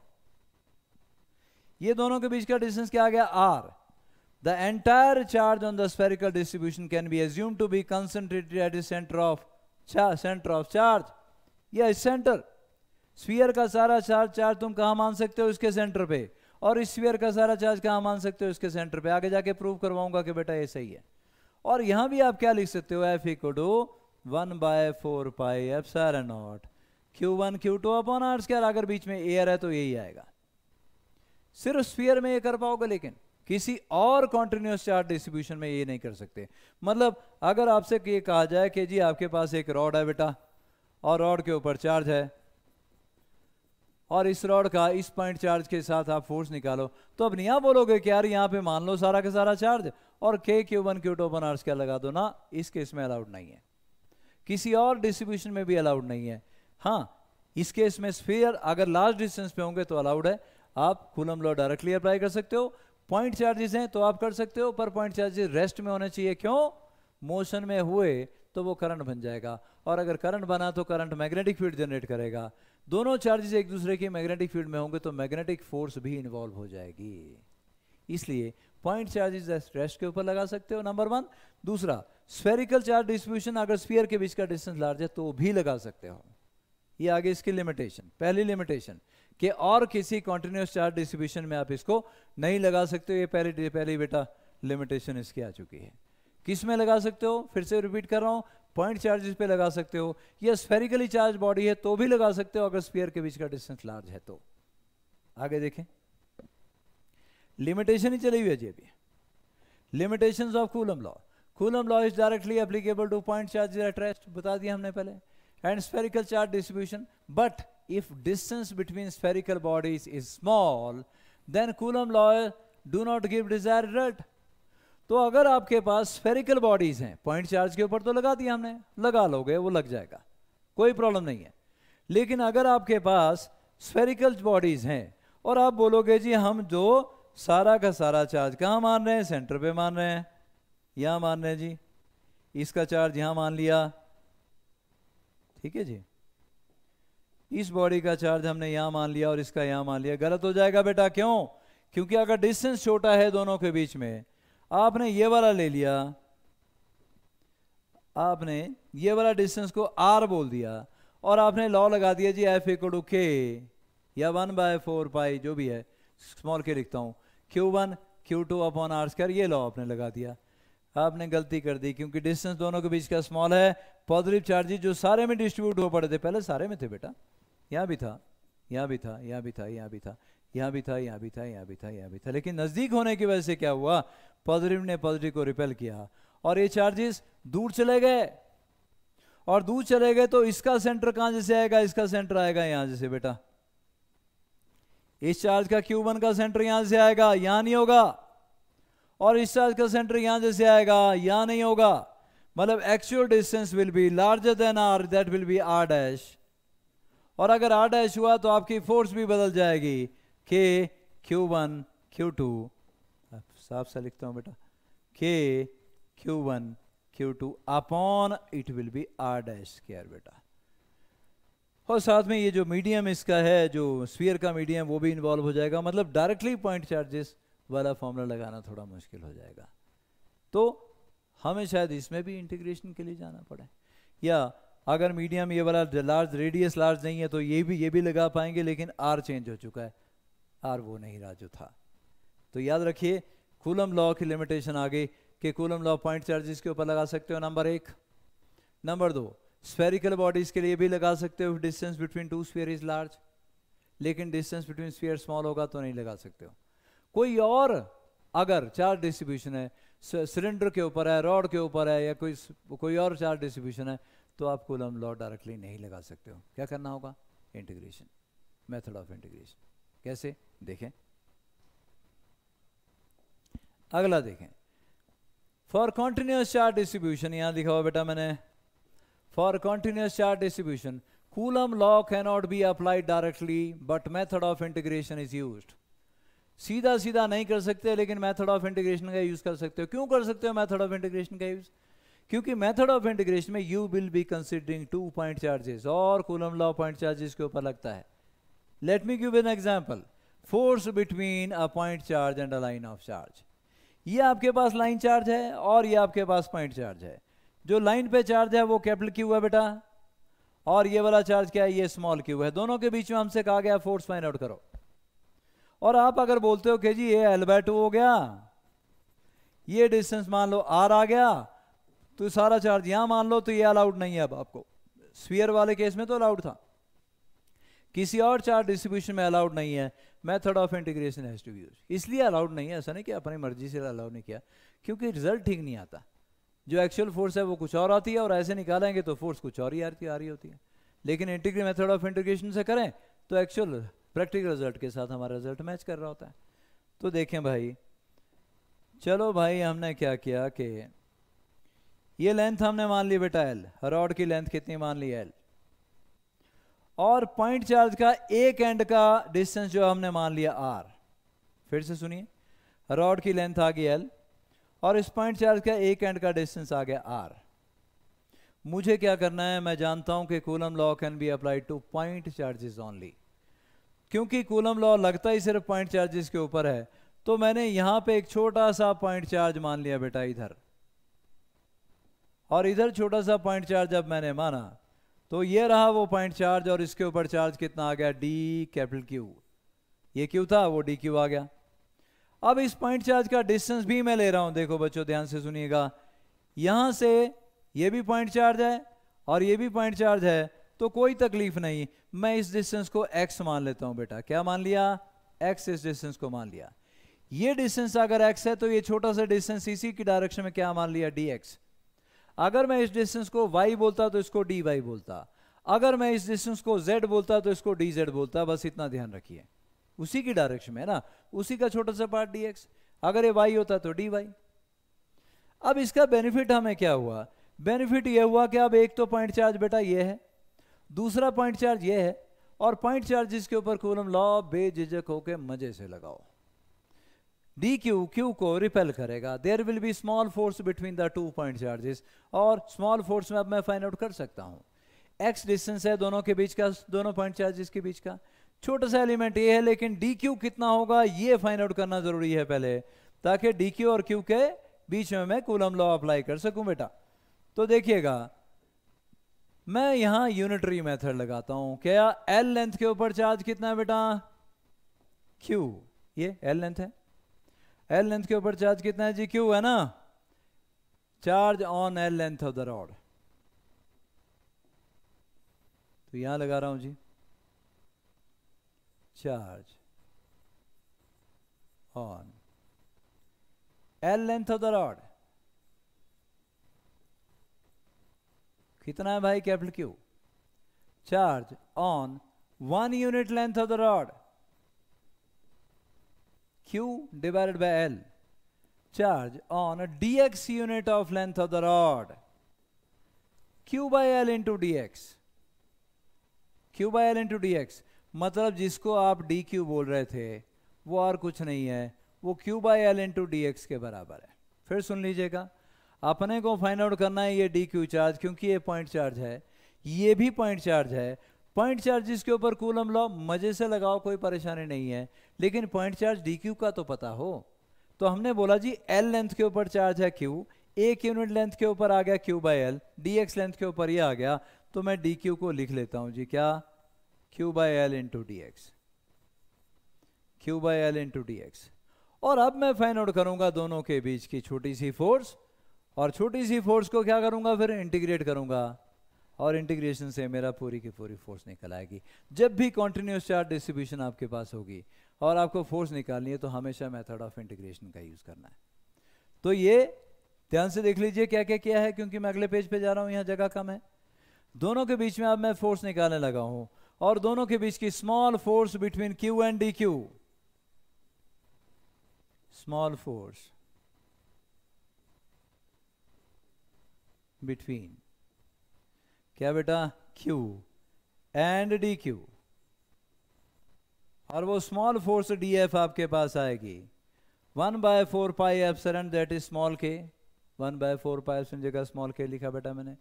[SPEAKER 1] ये दोनों के बीच का डिस्टेंस क्या आ गया? R। The entire charge on the spherical distribution can be assumed to be concentrated at the center of charge, या सेंटर। स्फीयर का सारा चार्ज तुम कहां मान सकते हो? इसके सेंटर पे। और इस स्फीयर का सारा चार्ज कहां मान सकते हो? इसके सेंटर पे। आगे जाके प्रूव करवाऊंगा कि बेटा ये सही है। और यहां भी आप क्या लिख सकते हो? F = 1/4 पाई ε0 Q1 Q2/r²। अगर बीच में एयर है तो यही आएगा। सिर्फ स्फीयर में ये कर पाओगे, लेकिन किसी और कॉन्टिन्यूस चार्ज डिस्ट्रीब्यूशन में ये नहीं कर सकते। मतलब अगर आपसे ये कहा जाए कि जी आपके पास एक रॉड है बेटा और रॉड के ऊपर चार्ज है और इस रॉड का इस पॉइंट चार्ज के साथ आप फोर्स निकालो, तो अब नहीं बोलोगे कि यार यहाँ पे मान लो सारा का सारा चार्ज और Q1 Q2 upon are square लगा दो ना, इस केस में अलाउड नहीं है, किसी और डिस्ट्रीब्यूशन में भी अलाउड नहीं है। हाँ, इस केस में स्फीयर अगर लार्ज डिस्टेंस पे होंगे तो अलाउड है, आप कूलम लॉ डायरेक्टली अप्लाई कर सकते हो। पॉइंट चार्जेस हैं तो आप कर सकते हो, पर पॉइंट चार्जेस रेस्ट में होने चाहिए। क्यों? मोशन में हुए तो वो करंट बन जाएगा, और अगर करंट बना तो करंट मैग्नेटिक फील्ड जनरेट करेगा। दोनों चार्जेस एक दूसरे की मैग्नेटिक फील्ड में होंगे तो मैग्नेटिक फोर्स भी इन्वॉल्व हो जाएगी, इसलिए पॉइंट चार्जेस रेस्ट के ऊपर लगा सकते हो, नंबर 1। दूसरा, स्फेरिकल चार्ज डिस्ट्रीब्यूशन अगर स्फीयर के बीच का डिस्टेंस लार्ज है तो भी लगा सकते हो। ये आगे इसकी लिमिटेशन, पहली लिमिटेशन कि और किसी कॉन्टिन्यूस चार्ज डिस्ट्रीब्यूशन में आप इसको नहीं लगा सकते हो। ये पहली बेटा लिमिटेशन इसकी आ चुकी है। किस में लगा सकते हो? फिर से रिपीट कर रहा हूं, पॉइंट चार्जेस पे लगा सकते हो, या स्फेरिकली चार्ज बॉडी है तो भी लगा सकते हो अगर स्फीयर के बीच का डिस्टेंस लार्ज है तो। आगे देखें, लिमिटेशन ही चली हुई है जी अभी। Limitations of coulomb law. Coulomb law is directly applicable to point charges at rest, बता दिया हमने पहले, and spherical charge distribution. But if distance between spherical bodies is small, then Coulomb law do not give desired result. तो अगर आपके पास spherical bodies हैं, point charge के ऊपर तो लगा दिया हमने, लगा लोगे वो लग जाएगा, कोई प्रॉब्लम नहीं है। लेकिन अगर आपके पास spherical bodies हैं और आप बोलोगे जी हम जो सारा का सारा चार्ज कहाँ मान रहे हैं? सेंटर पे मान रहे हैं, यहाँ मान रहे हैं जी, इसका चार्ज यहाँ मान लिया, ठीक है जी, इस बॉडी का चार्ज हमने यहां मान लिया और इसका यहां मान लिया, गलत हो जाएगा बेटा। क्यों? क्योंकि अगर डिस्टेंस छोटा है दोनों के बीच में, आपने ये वाला ले लिया, आपने ये वाला डिस्टेंस को r बोल दिया और आपने लॉ लगा दिया जी F = K या 1/4 पाई जो भी है, स्मॉल के लिखता हूं, Q1 Q2 upon r square, ये लॉ आपने लगा दिया। आपने गलती कर दी क्योंकि डिस्टेंस दोनों के बीच का स्मॉल है। पॉजिटिव चार्जेस जो सारे में डिस्ट्रीब्यूट हो पड़े थे, पहले सारे में थे बेटा, यहाँ भी था, यहाँ भी था, यहाँ भी था, यहाँ भी था, यहाँ भी था, यहाँ भी था, यहाँ भी था, यहाँ भी था, लेकिन नजदीक होने की वजह से क्या हुआ? पॉजिटिव ने पॉजिटिव को रिपेल किया और ये चार्जेस दूर चले गए, और दूर चले गए तो इसका सेंटर कहां जैसे आएगा? इसका सेंटर आएगा यहां जैसे बेटा, इस चार्ज का Q1 का सेंटर यहां से आएगा, यहां नहीं होगा, और इस चार्ज का सेंटर यहां जैसे आएगा, यहां नहीं होगा। मतलब actual distance will be larger than r, that will be r dash, और अगर r डैश हुआ तो आपकी फोर्स भी बदल जाएगी, K Q1 Q2, साफ सा लिखता हूं बेटा, K Q1 Q2 upon it will be r dash square बेटा। और साथ में ये जो मीडियम इसका है, जो स्फीयर का मीडियम, वो भी इन्वॉल्व हो जाएगा। मतलब डायरेक्टली पॉइंट चार्जेस वाला फॉर्मूला लगाना थोड़ा मुश्किल हो जाएगा, तो हमें शायद इसमें भी इंटीग्रेशन के लिए जाना पड़े, या अगर मीडियम ये वाला लार्ज, रेडियस लार्ज नहीं है तो ये भी लगा पाएंगे, लेकिन आर चेंज हो चुका है, आर वो नहीं रहा जो था। तो याद रखिए कूलम लॉ की लिमिटेशन आ गई कि कूलम लॉ पॉइंट चार्जेस के ऊपर लगा सकते हो, नंबर 1। नंबर 2, स्फेरिकल बॉडीज के लिए भी लगा सकते हो, distance between two sphere is large, लेकिन डिस्टेंस बिटवीन स्फीयर स्मॉल होगा तो नहीं लगा सकते हो। कोई और अगर चार्ज डिस्ट्रीब्यूशन है, सिलेंडर के ऊपर है, रॉड के ऊपर है, या कोई और चार्ज डिस्ट्रीब्यूशन है, तो आप कूलम लॉ डायरेक्टली नहीं लगा सकते हो। क्या करना होगा? Integration, method of integration. कैसे? देखें, अगला देखें, फॉर कॉन्टिन्यूस चार्ज डिस्ट्रीब्यूशन, यहां लिखा हुआ बेटा मैंने, for continuous charge distribution coulomb law cannot be applied directly but method of integration is used. सीधा सीधा नहीं कर सकते, लेकिन मेथड ऑफ इंटीग्रेशन का यूज कर सकते हो। क्यों कर सकते हो मेथड ऑफ इंटीग्रेशन का यूज? क्योंकि मेथड ऑफ इंटीग्रेशन में you will be considering 2 point charges, और कूलम लॉ पॉइंट चार्जेस के ऊपर लगता है। Let me give an example, force between a point charge and a line of charge. ये आपके पास लाइन चार्ज है और ये आपके पास पॉइंट चार्ज है। जो लाइन पे चार्ज है वो कैपिटल क्यू है बेटा, और ये वाला चार्ज क्या है? ये स्मॉल क्यू है। दोनों के बीच में हमसे कहा गया फोर्स फाइंड आउट करो, और आप अगर बोलते हो कि जी ये L/2 हो गया, ये डिस्टेंस मान लो R आ गया, तो सारा चार्ज यहां मान लो, तो ये अलाउड नहीं है। अब आपको स्फीयर वाले केस में तो अलाउड था, किसी और चार्ज डिस्ट्रीब्यूशन में अलाउड नहीं है। Method of integration has to be used. इसलिए अलाउड नहीं है, ऐसा नहीं कि अपनी मर्जी से अलाउ नहीं किया, क्योंकि रिजल्ट ठीक नहीं आता। जो एक्चुअल फोर्स है वो कुछ और आती है और ऐसे निकालेंगे तो फोर्स कुछ और ही आ रही होती है। लेकिन इंटीग्रेट मेथड ऑफ इंटीग्रेशन से करें तो एक्चुअल प्रैक्टिकल रिजल्ट के साथ हमारा रिजल्ट मैच कर रहा होता है। तो देखें भाई, चलो भाई हमने क्या किया कि ये लेंथ हमने मान ली बेटा एल, रॉड की लेंथ कितनी मान ली एल, और पॉइंट चार्ज का एक एंड का डिस्टेंस जो हमने मान लिया आर। फिर से सुनिए, रॉड की लेंथ आ गई एल और इस पॉइंट चार्ज का एक एंड का डिस्टेंस आ गया आर। मुझे क्या करना है, मैं जानता हूं कि coulomb law can be applied to point charges only. क्योंकि कूलम लॉ लगता ही सिर्फ पॉइंट चार्जेस के ऊपर है, तो मैंने यहां पे एक छोटा सा पॉइंट चार्ज मान लिया बेटा इधर, और इधर छोटा सा पॉइंट चार्ज जब मैंने माना तो ये रहा वो पॉइंट चार्ज, और इसके ऊपर चार्ज कितना आ गया, डी कैपिटल क्यू। ये क्यू था, वो डी क्यू आ गया। अब इस पॉइंट चार्ज का डिस्टेंस भी मैं ले रहा हूं, देखो बच्चों ध्यान से सुनिएगा, यहां से ये भी पॉइंट चार्ज है और ये भी पॉइंट चार्ज है, तो कोई तकलीफ नहीं, मैं इस डिस्टेंस को x मान लेता हूं बेटा। क्या मान लिया, x, इस डिस्टेंस को मान लिया। ये डिस्टेंस अगर x है तो ये छोटा सा डिस्टेंस इसी की डायरेक्शन में क्या मान लिया, dx। अगर मैं इस डिस्टेंस को y बोलता तो इसको dy बोलता, अगर मैं इस डिस्टेंस को z बोलता तो इसको dz बोलता। बस इतना ध्यान रखिए, उसी की डायरेक्शन में है ना, उसी का छोटा सा पार्ट dx, अगर ये y होता तो dy। अब इसका बेनिफिट हमें क्या हुआ, बेनिफिट ये हुआ कि अब एक तो पॉइंट चार्ज बेटा ये है, दूसरा पॉइंट चार्ज ये है, और पॉइंट चार्ज जिसके ऊपर कूलम लॉ बेझिझक होकर मजे से लगाओ। डी क्यू क्यू को रिपेल करेगा, there will be small force between the two point charges, और स्मॉल फोर्स में अब मैं फाइंड आउट कर सकता हूं। एक्स डिस्टेंस है दोनों के बीच का, दोनों पॉइंट चार्जेस के बीच का, छोटा सा एलिमेंट ये है, लेकिन डी क्यू कितना होगा ये फाइंड आउट करना जरूरी है पहले, ताकि डी क्यू और क्यू के बीच में मैं कूलम लॉ अप्लाई कर सकूं बेटा। तो देखिएगा, मैं यहां यूनिटरी मेथड लगाता हूं। क्या एल लेंथ के ऊपर चार्ज कितना है बेटा, क्यू, ये एल लेंथ है, एल लेंथ के ऊपर चार्ज कितना है जी, क्यू है ना, charge on L length of the rod. तो यहां लगा रहा हूं जी, charge on L length of the rod कितना है भाई, capital Q. Charge on 1 unit length of the rod, Q divided by L, charge on a dx unit of length of the rod, Q by L into dx, Q by L into dx, मतलब जिसको आप dq बोल रहे थे वो और कुछ नहीं है, वो Q by L into dx के बराबर है। फिर सुन लीजिएगा, अपने को फाइंड आउट करना है ये dq चार्ज, क्योंकि ये पॉइंट चार्ज है, ये भी पॉइंट चार्ज है। पॉइंट चार्ज जिसके ऊपर कूलम लॉ मजे से लगाओ, कोई परेशानी नहीं है, लेकिन पॉइंट चार्ज dq का तो पता हो। तो हमने बोला जी L लेंथ के ऊपर चार्ज है Q, एक यूनिट लेंथ के ऊपर आ गया Q by L, dx length के ऊपर ये आ गया, तो मैं dq को लिख लेता हूं जी, क्या, Q by L into dx, Q by L into dx। और अब मैं फाइंड आउट करूंगा दोनों के बीच की छोटी सी फोर्स, और छोटी सी फोर्स को क्या करूंगा, फिर इंटीग्रेट करूंगा, और इंटीग्रेशन से मेरा पूरी की पूरी फोर्स निकल आएगी। जब भी कॉन्टिन्यूस चार्ज डिस्ट्रीब्यूशन आपके पास होगी और आपको फोर्स निकालनी है तो हमेशा मेथड ऑफ इंटीग्रेशन का यूज करना है। तो ये ध्यान से देख लीजिए क्या क्या किया है, क्योंकि मैं अगले पेज पे जा रहा हूं, यहां जगह कम है। दोनों के बीच में अब मैं फोर्स निकालने लगा हूं, और दोनों के बीच की small force between Q and D Q, small force between क्या बेटा, Q एंड डी क्यू, और वो स्मॉल फोर्स DF आपके पास आएगी 1/4 pi epsilon, that is small k, 1/4 pi epsilon जगह स्मॉल k लिखा बेटा मैंने,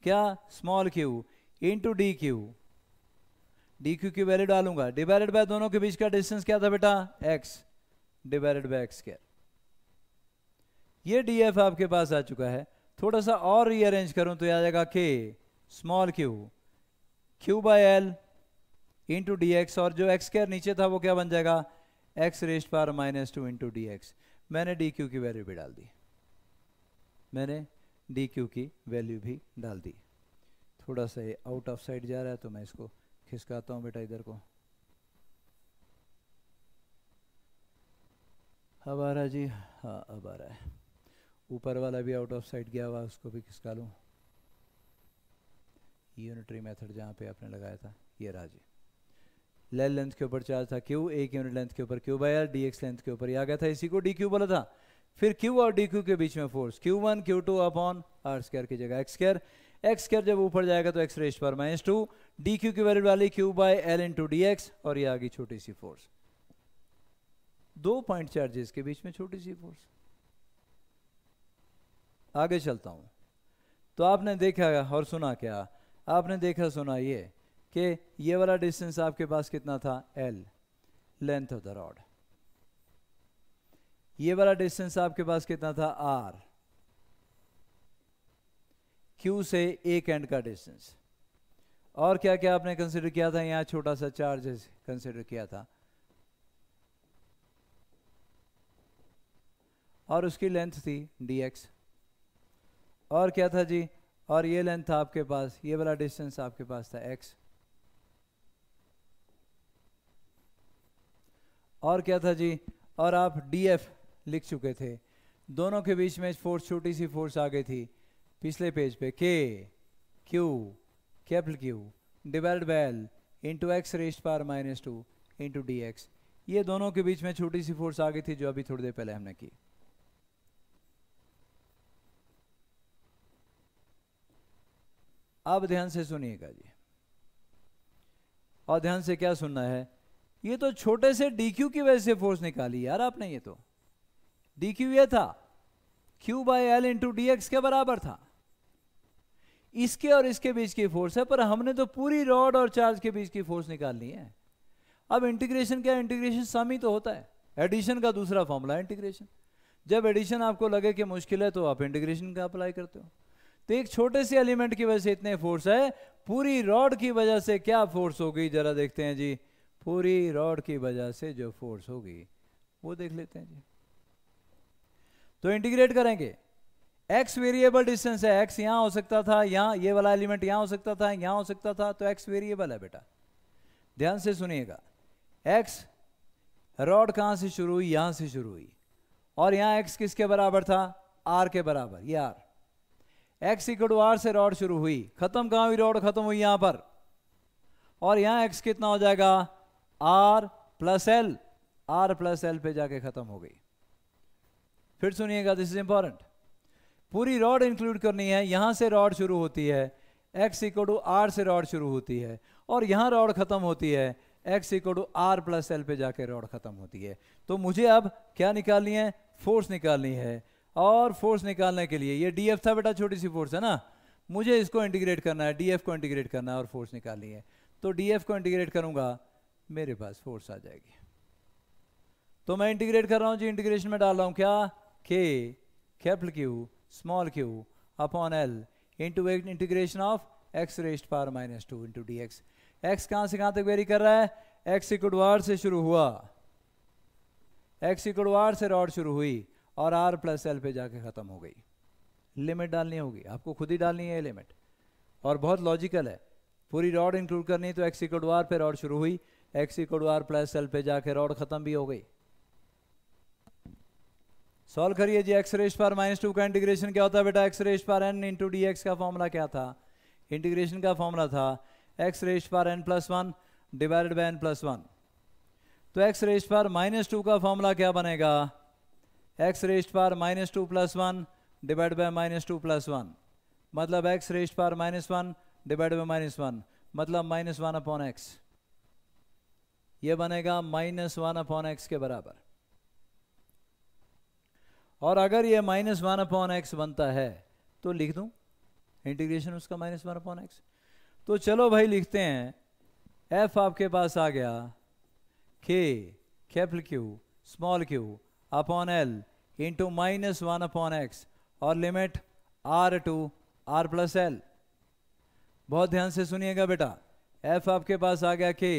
[SPEAKER 1] क्या, small q into D Q, D Q की वैल्यू डालूंगा, डिवाइडेड बाय दोनों के बीच का डिस्टेंस क्या था बेटा, x divided by x square. ये DF आपके पास आ चुका है। थोड़ा सा और रीअरेंज करूं तो आ जाएगा k small q by L into D x, और जो एक्स स्क्वायर नीचे था वो क्या बन जाएगा, x raised power -2 into D x. मैंने डी क्यू की वैल्यू भी डाल दी, मैंने डी क्यू की वैल्यू भी डाल दी। थोड़ा सा ये आउट ऑफ साइड जा रहा है तो मैं इसको खिसकाता हूँ बेटा इधर को। अब आ रहा जी, हाँ अब आ रहा है। ऊपर वाला भी आउट ऑफ साइड गया हुआ, उसको भी खिसका लूँ। यूनिटरी मेथड जहाँ पे आपने लगाया था, ये रहा जी। लेल लेंथ के ऊपर चार्ज था क्यू, एक यूनिट लेंथ के ऊपर Q by R, D X length के ऊपर ये आ गया था, इसी को डी क्यू बोला था। फिर क्यू और डी क्यू के बीच में force Q1 Q2 upon are square की जगह एक्स स्क्वायर जब ऊपर जाएगा तो एक्स रेज पर -2, डी क्यू की वैल्यू डाली Q by L into D x, और ये आ गई छोटी सी फोर्स। दो पॉइंट चार्जेस के बीच में छोटी सी फोर्स। आगे चलता हूं, तो आपने देखा और सुना क्या? आपने देखा सुना ये कि ये वाला डिस्टेंस आपके पास कितना था? L, length of the rod. ये वाला डिस्टेंस आपके पास कितना था? R, Q से एक एंड का डिस्टेंस। और क्या क्या आपने कंसिडर किया था? यहां छोटा सा चार्ज कंसिडर किया था, और उसकी लेंथ थी dx। और क्या था जी? और ये लेंथ था आपके पास, ये वाला डिस्टेंस आपके पास था x। और क्या था जी? और आप df लिख चुके थे। दोनों के बीच में फोर्स, छोटी सी फोर्स आ गई थी पिछले पेज पे, k q capital Q divided by L into x raised power -2 into dx। ये दोनों के बीच में छोटी सी फोर्स आ गई थी जो अभी थोड़ी देर पहले हमने की। अब ध्यान से सुनिएगा जी, और ध्यान से क्या सुनना है, ये तो छोटे से dq की वजह से फोर्स निकाली यार आपने। ये तो dq ये था q by L into D x के बराबर था। इसके और इसके बीच की फोर्स है, पर हमने तो पूरी रॉड और चार्ज के बीच की फोर्स निकालनी है। अब इंटीग्रेशन क्या? इंटीग्रेशन सम ही तो होता है। एडिशन का दूसरा फॉर्मूला है इंटीग्रेशन। जब एडिशन आपको लगे कि मुश्किल है तो आप इंटीग्रेशन का अप्लाई करते हो। तो एक छोटे से एलिमेंट की वजह से इतने फोर्स है, पूरी रॉड की वजह से क्या फोर्स होगी जरा देखते हैं जी। पूरी रॉड की वजह से जो फोर्स होगी वो देख लेते हैं जी। तो इंटीग्रेट करेंगे। x वेरिएबल डिस्टेंस है, x यहां हो सकता था, यहां ये वाला एलिमेंट यहां हो सकता था, यहां हो सकता था, तो x वेरिएबल है बेटा। ध्यान से सुनिएगा, x रॉड कहां से शुरू हुई? यहां से शुरू हुई, और यहां x किसके बराबर था? r के बराबर। ये r x equal to r से रॉड शुरू हुई, खत्म कहां हुई? रॉड खत्म हुई यहां पर, और यहां x कितना हो जाएगा? r plus L, r plus L पे जाके खत्म हो गई। फिर सुनिएगा, दिस इज इंपॉर्टेंट। पूरी रॉड इंक्लूड करनी है। यहां से रॉड शुरू होती है, x इक्वल टू r से रॉड शुरू होती है, और यहां रॉड खत्म होती है, x equal to r plus L पे जाके रॉड खत्म होती है। तो मुझे अब क्या निकालनी है? फोर्स निकालनी है। और फोर्स निकालने के लिए, ये df था बेटा, छोटी सी फोर्स है ना, मुझे इसको इंटीग्रेट करना है, df को इंटीग्रेट करना है और फोर्स निकालनी है। तो df को इंटीग्रेट करूंगा, मेरे पास फोर्स आ जाएगी। तो मैं इंटीग्रेट कर रहा हूं जी, इंटीग्रेशन में डाल रहा हूं क्या? k capital Q small q upon l into integration of x raised power -2 into dx। x कहां से कहां तक वेरी कर रहा है? x इक्वल टू r से शुरू हुआ, x इक्वल टू r से रॉड शुरू हुई, और r प्लस एल पे जाके खत्म हो गई। लिमिट डालनी होगी आपको, खुद ही डालनी है लिमिट, और बहुत लॉजिकल है। पूरी रॉड इंक्लूड करनी है, तो x इक्वल टू r पे रॉड शुरू हुई, x equal to r plus L पे जाके रॉड खत्म भी हो गई। सॉल्व करिए जी। x रेज्ड पावर -2 का इंटीग्रेशन क्या होता है बेटा? x raised power n into D x का फॉर्मूला क्या था? इंटीग्रेशन का फॉर्मूला था x raised power n plus 1 divided by n plus 1। तो x रेज्ड पावर -2 का फॉर्मूला क्या बनेगा? x raised power -2 plus 1 divide bye -2 plus 1, मतलब x raised power -1 divide bye -1, मतलब -1 अपॉन x। ये बनेगा -1 अपॉन x के बराबर। और अगर ये -1 अपॉन x बनता है तो लिख दूं इंटीग्रेशन उसका -1 अपॉन x। तो चलो भाई लिखते हैं, f आपके पास आ गया k capital Q small q upon l into -1 upon x, और limit r to r plus l। बहुत ध्यान से सुनिएगा बेटा, f आपके पास आ गया k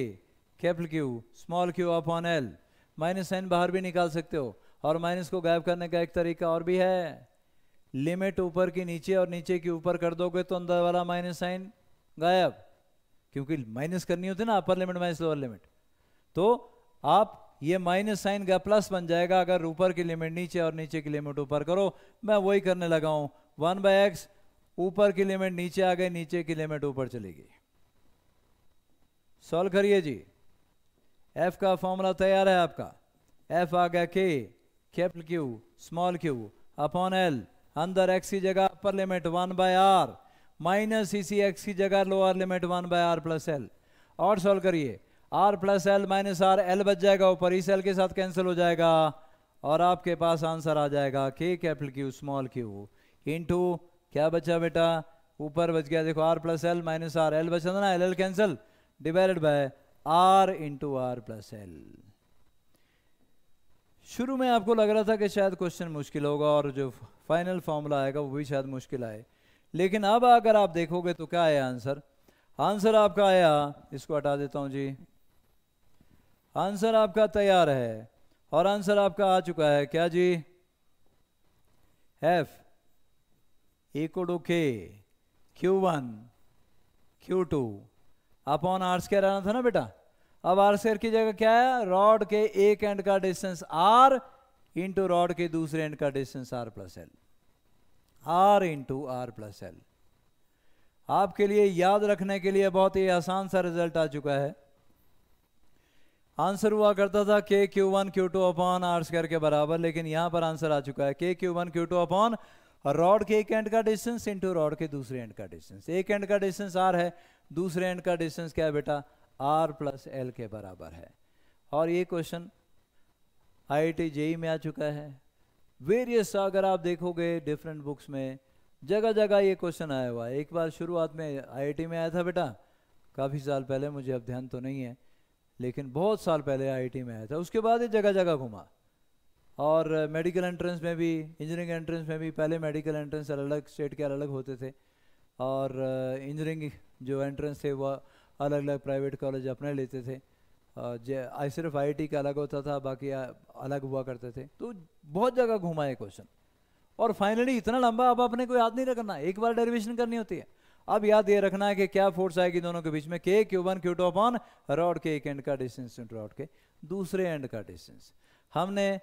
[SPEAKER 1] capital Q small q upon l, minus sign बाहर भी निकाल सकते हो, और माइनस को गायब करने का एक तरीका और भी है, लिमिट ऊपर की नीचे और नीचे की ऊपर कर दोगे तो अंदर वाला माइनस साइन गायब, क्योंकि माइनस करनी होती है ना, upper limit minus lower limit. तो आप ये माइनस साइन का प्लस बन जाएगा अगर ऊपर की लिमिट नीचे और नीचे की लिमिट ऊपर करो। मैं वही करने लगा हूं। 1/x, ऊपर की लिमिट नीचे आ गई, नीचे की लिमिट ऊपर चली गई। सॉल्व करिए जी। f का फॉर्मूला तैयार है आपका। f आ गया k capital Q small q upon l, अंदर x की जगह अपर लिमिट 1/r माइनस इसी x की जगह lower limit 1/r plus l। और सॉल्व करिए। r plus L minus R, L बच जाएगा ऊपर, इस एल के साथ कैंसिल हो जाएगा और आपके पास आंसर आ जाएगा k capital Q small q into क्या बचा बेटा, ऊपर बच गया देखो r plus L minus R, L बचा था ना, L cancel, divided by r into R plus L. शुरू में आपको लग रहा था कि शायद क्वेश्चन मुश्किल होगा और जो फाइनल फॉर्मूला आएगा वो भी शायद मुश्किल आए, लेकिन अब अगर आप देखोगे तो क्या आया आंसर। आंसर आपका आया, इसको हटा देता हूं जी, आंसर आपका तैयार है और आंसर आपका आ चुका है क्या जी, f equal to k q1 q2 upon are square आना था ना बेटा। अब आर स्क्वायर की जगह क्या है, रॉड के एक एंड का डिस्टेंस r इंटू रॉड के दूसरे एंड का distance r plus L, r into R plus L. आपके लिए याद रखने के लिए बहुत ही आसान सा रिजल्ट आ चुका है। आंसर हुआ करता था k q1 q2 upon are square के बराबर, लेकिन यहां पर आंसर आ चुका है k q1 q2 upon rod के एक एंड का डिस्टेंस इंटू रॉड के दूसरे एंड का डिस्टेंस। एक एंड का डिस्टेंस r है, दूसरे एंड का डिस्टेंस क्या है बेटा, r प्लस एल के बराबर है। और ये क्वेश्चन IIT JEE में आ चुका है। वेरियस अगर आप देखोगे डिफरेंट बुक्स में जगह जगह ये क्वेश्चन आया हुआ है। एक बार शुरुआत में IIT में आया था बेटा, काफ़ी साल पहले, मुझे अब ध्यान तो नहीं है, लेकिन बहुत साल पहले IIT में आया था। उसके बाद ये जगह जगह घुमा और मेडिकल एंट्रेंस में भी, इंजीनियरिंग एंट्रेंस में भी। पहले मेडिकल एंट्रेंस अलग स्टेट के अलग होते थे और इंजीनियरिंग जो एंट्रेंस थे वो अलग अलग प्राइवेट कॉलेज अपने लेते थे। सिर्फ IIT का अलग होता था, बाकी अलग हुआ करते थे। तो बहुत जगह घुमा है क्वेश्चन और फाइनली इतना लंबा अब अपने को याद नहीं रखना, एक बार डेरिवेशन करनी होती है। अब याद ये रखना है कि क्या फोर्स आएगी दोनों के बीच में, k q1 q2 upon rod के एक एंड का डिस्टेंस इंटू रॉड के दूसरे एंड का डिस्टेंस। हमने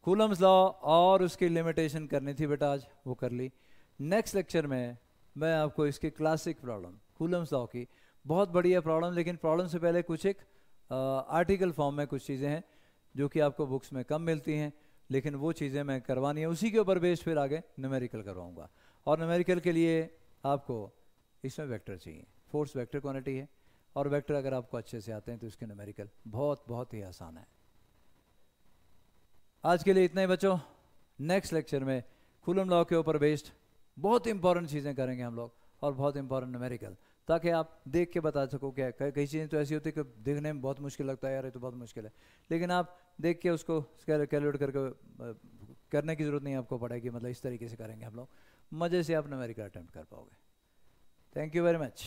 [SPEAKER 1] कूलम्स लॉ और उसकी लिमिटेशन करनी थी बेटा, आज वो कर ली। नेक्स्ट लेक्चर में मैं आपको इसकी क्लासिक प्रॉब्लम कूलम्स लॉ की, बहुत बढ़िया प्रॉब्लम, लेकिन प्रॉब्लम से पहले कुछ एक आर्टिकल फॉर्म में कुछ चीज़ें हैं जो कि आपको बुक्स में कम मिलती हैं, लेकिन वो चीज़ें मैं करवानी है, उसी के ऊपर बेस्ड फिर आगे न्यूमेरिकल करवाऊंगा। और न्यूमेरिकल के लिए आपको इसमें वेक्टर चाहिए, फोर्स वेक्टर क्वांटिटी है, और वेक्टर अगर आपको अच्छे से आते हैं तो इसके न्यूमेरिकल बहुत ही आसान है। आज के लिए इतना ही बच्चों। नेक्स्ट लेक्चर में कूलम लॉ के ऊपर बेस्ड बहुत इंपॉर्टेंट चीज़ें करेंगे हम लोग और बहुत इंपॉर्टेंट न्यूमेरिकल, ताकि आप देख के बता सको। क्या कई चीज़ें तो ऐसी होती है कि देखने में बहुत मुश्किल लगता है, यार ये तो बहुत मुश्किल है, लेकिन आप देख के उसको कैलकुलेट करके करने की ज़रूरत नहीं आपको पड़ेगी। मतलब इस तरीके से करेंगे हम लोग, मज़े से आप न्यूमेरिकल अटेम्प्ट कर पाओगे। Thank you very much.